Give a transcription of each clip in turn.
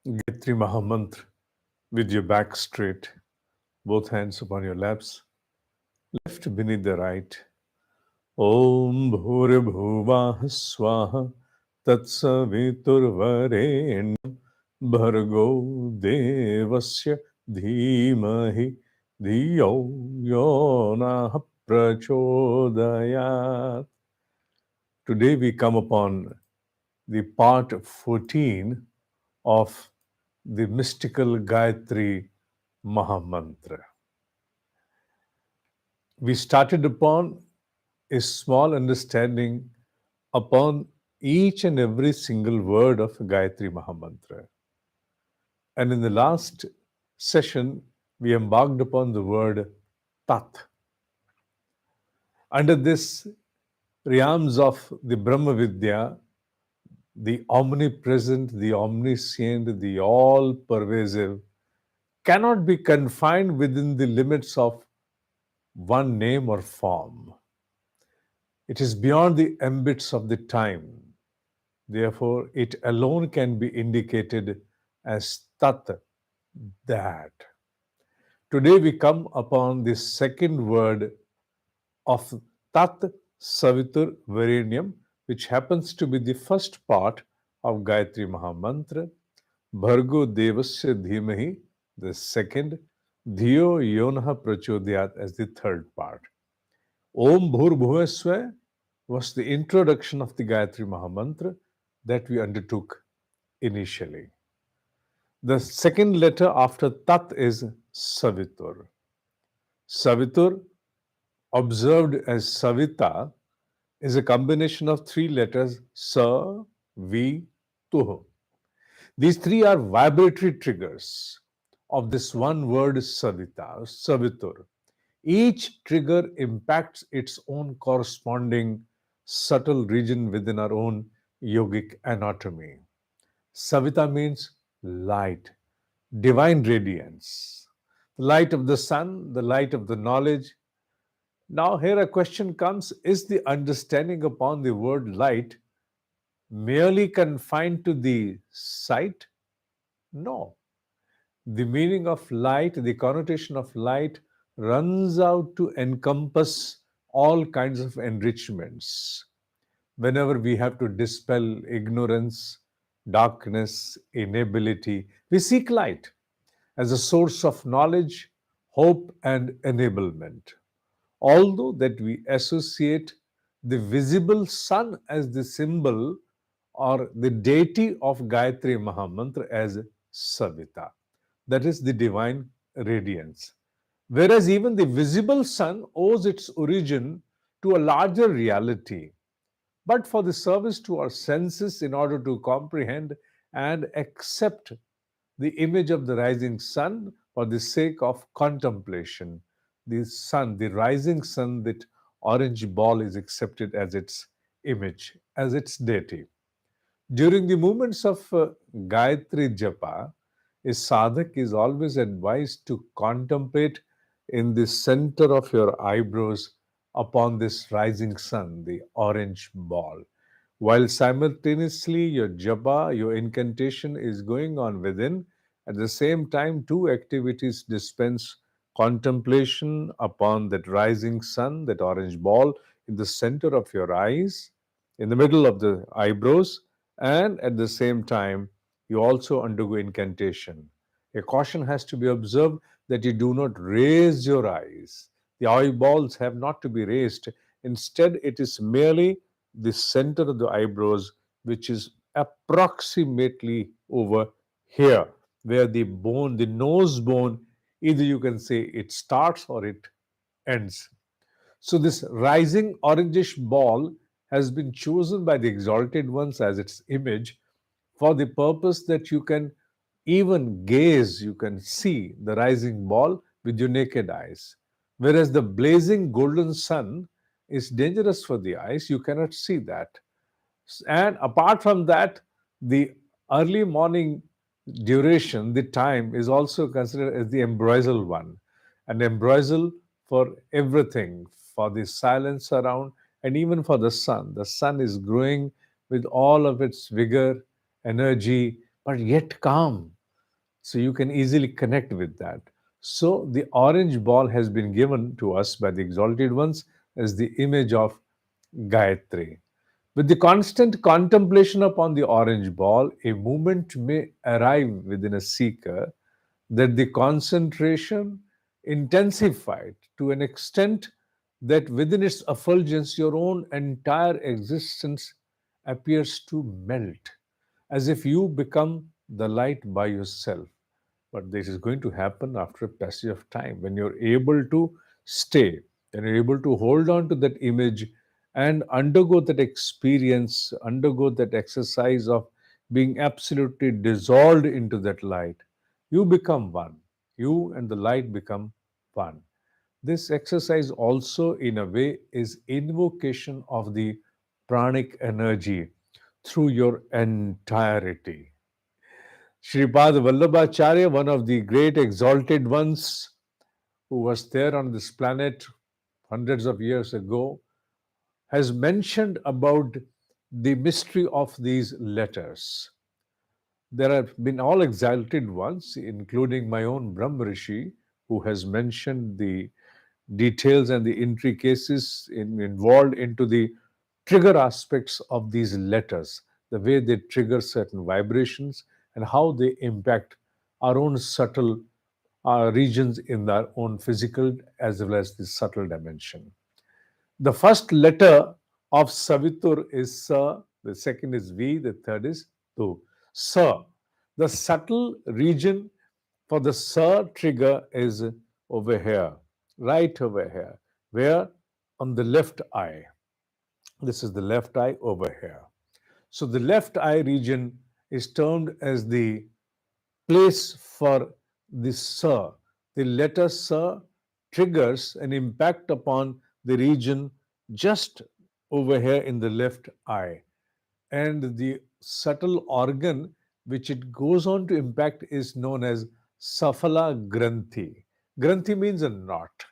Gayatri Mahamantra with your back straight, both hands upon your laps, left beneath the right. Om Bhuribhuvah Swaha Tatsaviturvarenyam Bhargo Devasya Dhimahi Dhiyo Yonah Prachodayat. Today we come upon the part 14 of the mystical Gayatri Mahamantra. We started upon a small understanding upon each and every single word of Gayatri Mahamantra. And in the last session, we embarked upon the word Tat. Under this realms of the Brahma Vidya, the omnipresent, the omniscient, the all pervasive, cannot be confined within the limits of one name or form. It is beyond the ambits of the time. Therefore, it alone can be indicated as Tat, that. Today we come upon the second word of Tat Savitur Varenyam, which happens to be the first part of Gayatri Mahamantra. Bhargo Devasya Dhimahi, the second. Dhiyo Yonaha Prachodhyat as the third part. Om Bhur Bhuvasva was the introduction of the Gayatri Mahamantra that we undertook initially. The second letter after Tat is Savitur. Savitur, observed as Savita, is a combination of three letters Sa, Vi, Tuh. These three are vibratory triggers of this one word Savita, Savitur. Each trigger impacts its own corresponding subtle region within our own yogic anatomy. Savita means light, divine radiance, the light of the sun, the light of the knowledge. Now, here a question comes: is the understanding upon the word light merely confined to the sight? No. The meaning of light, the connotation of light, runs out to encompass all kinds of enrichments. Whenever we have to dispel ignorance, darkness, inability, we seek light as a source of knowledge, hope, and enablement. Although that we associate the visible sun as the symbol or the deity of Gayatri Mahamantra as Savita, that is the divine radiance. Whereas even the visible sun owes its origin to a larger reality, but for the service to our senses in order to comprehend and accept the image of the rising sun for the sake of contemplation. The sun, the rising sun, that orange ball is accepted as its image, as its deity. During the moments of Gayatri Japa, a sadhak is always advised to contemplate in the center of your eyebrows upon this rising sun, the orange ball, while simultaneously your japa, your incantation is going on within. At the same time, two activities dispense: contemplation upon that rising sun, that orange ball in the center of your eyes, in the middle of the eyebrows, and at the same time, you also undergo incantation. A caution has to be observed that you do not raise your eyes. The eyeballs have not to be raised. Instead, it is merely the center of the eyebrows, which is approximately over here, where the bone, the nose bone, either you can say it starts or it ends. So, this rising orangish ball has been chosen by the exalted ones as its image for the purpose that you can even gaze, you can see the rising ball with your naked eyes. Whereas the blazing golden sun is dangerous for the eyes, you cannot see that. And apart from that, the early morning duration, the time, is also considered as the embrasal one. An embrasal for everything, for the silence around, and even for the sun. The sun is growing with all of its vigor, energy, but yet calm. So you can easily connect with that. So the orange ball has been given to us by the exalted ones as the image of Gayatri. With the constant contemplation upon the orange ball, a moment may arrive within a seeker that the concentration intensified to an extent that within its effulgence your own entire existence appears to melt, as if you become the light by yourself. But this is going to happen after a passage of time when you're able to stay and you're able to hold on to that image and undergo that experience, undergo that exercise of being absolutely dissolved into that light. You become one. You and the light become one. This exercise also, in a way, is invocation of the pranic energy through your entirety. Sripad Vallabhacharya, one of the great exalted ones who was there on this planet hundreds of years ago, has mentioned about the mystery of these letters. There have been all exalted ones, including my own Brahma Rishi, who has mentioned the details and the intricacies involved into the trigger aspects of these letters, the way they trigger certain vibrations and how they impact our own subtle regions in our own physical as well as the subtle dimension. The first letter of Savitur is Sa, the second is V, the third is Tu. Sa. The subtle region for the Sa trigger is over here, right over here, where on the left eye. This is the left eye over here. So the left eye region is termed as the place for the Sa. The letter Sa triggers an impact upon the region just over here in the left eye. And the subtle organ which it goes on to impact is known as Safala Granthi. Granthi means a knot,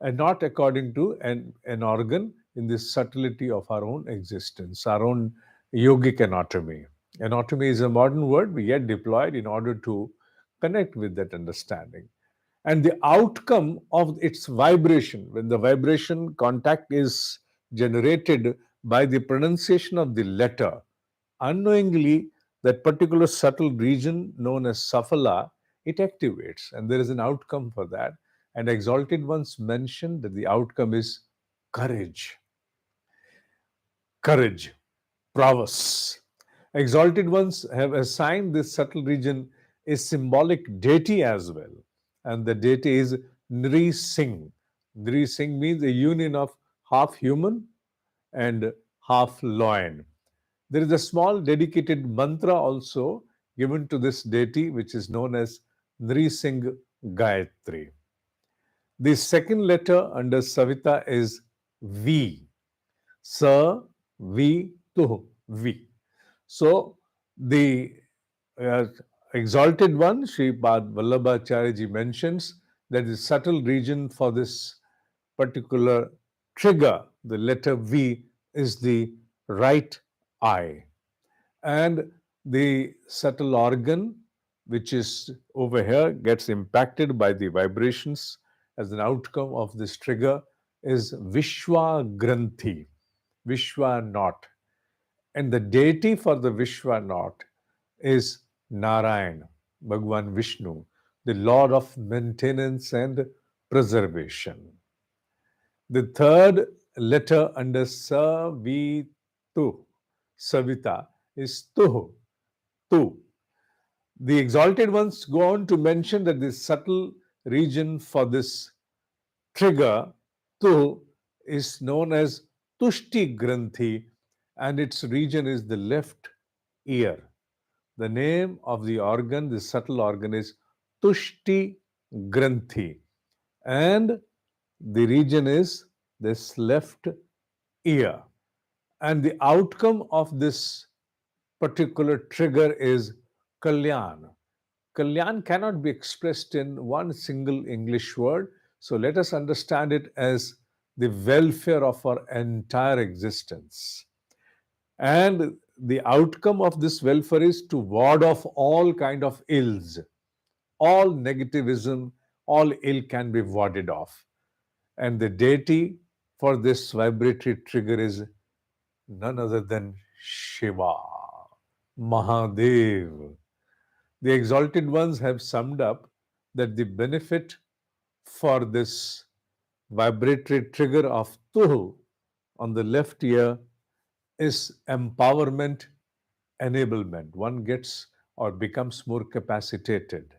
and not according to an organ in the subtlety of our own existence, our own yogic anatomy. Anatomy is a modern word we yet deployed in order to connect with that understanding. And the outcome of its vibration, when the vibration contact is generated by the pronunciation of the letter, unknowingly, that particular subtle region known as Safala, it activates, and there is an outcome for that. And exalted ones mentioned that the outcome is courage, courage, prowess. Exalted ones have assigned this subtle region a symbolic deity as well, and the deity is Nri Singh. Nri Singh means a union of half human and half lion. There is a small dedicated mantra also given to this deity, which is known as Nri Singh Gayatri. The second letter under Savita is V. Sa, V, Tu, V. So the uh, exalted one, Sripad Vallabhacharya mentions that the subtle region for this particular trigger, the letter V, is the right eye. And the subtle organ, which is over here, gets impacted by the vibrations as an outcome of this trigger, is Vishwa Granthi, Vishwa knot. And the deity for the Vishwa knot is Narayan, Bhagwan Vishnu, the Lord of maintenance and preservation. The third letter under Savitu, Savita, is Tu. Tu. The exalted ones go on to mention that the subtle region for this trigger, Tu, is known as Tushti Granthi, and its region is the left ear. The name of the organ, the subtle organ, is Tushti Granthi, and the region is this left ear. And the outcome of this particular trigger is Kalyan. Kalyan cannot be expressed in one single English word, so let us understand it as the welfare of our entire existence. And the outcome of this welfare is to ward off all kind of ills. all negativism, all ill can be warded off. And the deity for this vibratory trigger is none other than Shiva, Mahadev. The exalted ones have summed up that the benefit for this vibratory trigger of Tuhu on the left ear is empowerment, enablement. One gets or becomes more capacitated.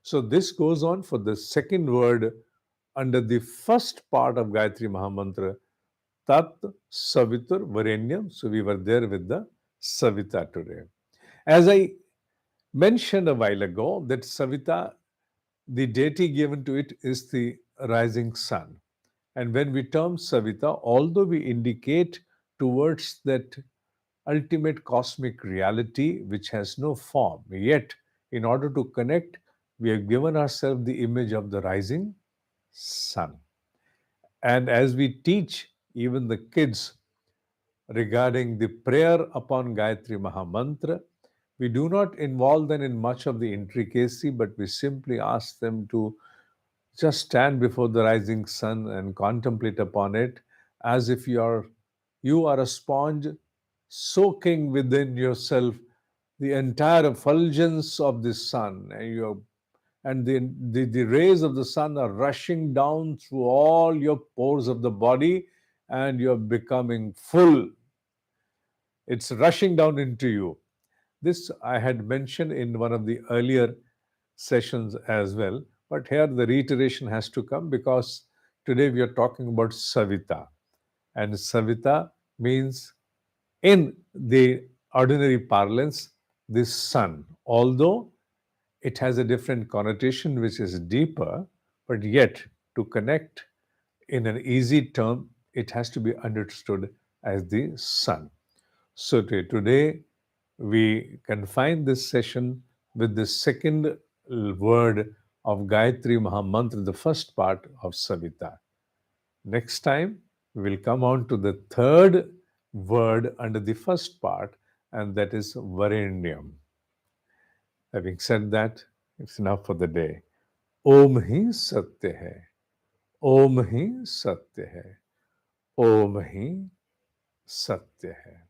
So this goes on for the second word under the first part of Gayatri Mahamantra, Tat Savitur Varenyam. So we were there with the Savita today. As I mentioned a while ago, that Savita, the deity given to it is the rising sun. And when we term Savita, although we indicate towards that ultimate cosmic reality which has no form, yet in order to connect, we have given ourselves the image of the rising sun. And as we teach even the kids regarding the prayer upon Gayatri Mahamantra, we do not involve them in much of the intricacy, but we simply ask them to just stand before the rising sun and contemplate upon it as if you are a sponge soaking within yourself the entire effulgence of the sun, and the rays of the sun are rushing down through all your pores of the body, and you're becoming full. It's rushing down into you. This I had mentioned in one of the earlier sessions as well, but here the reiteration has to come because today we are talking about Savita. And Savita means, in the ordinary parlance, the sun. Although it has a different connotation which is deeper, but yet to connect in an easy term, it has to be understood as the sun. So today we confine this session with the second word of Gayatri Mahamantra, the first part of Savita. Next time, we will come on to the third word under the first part, and that is Varenyam. Having said that, it's enough for the day. Om hi satya hai. Om hi satya hai. Om hi satya hai.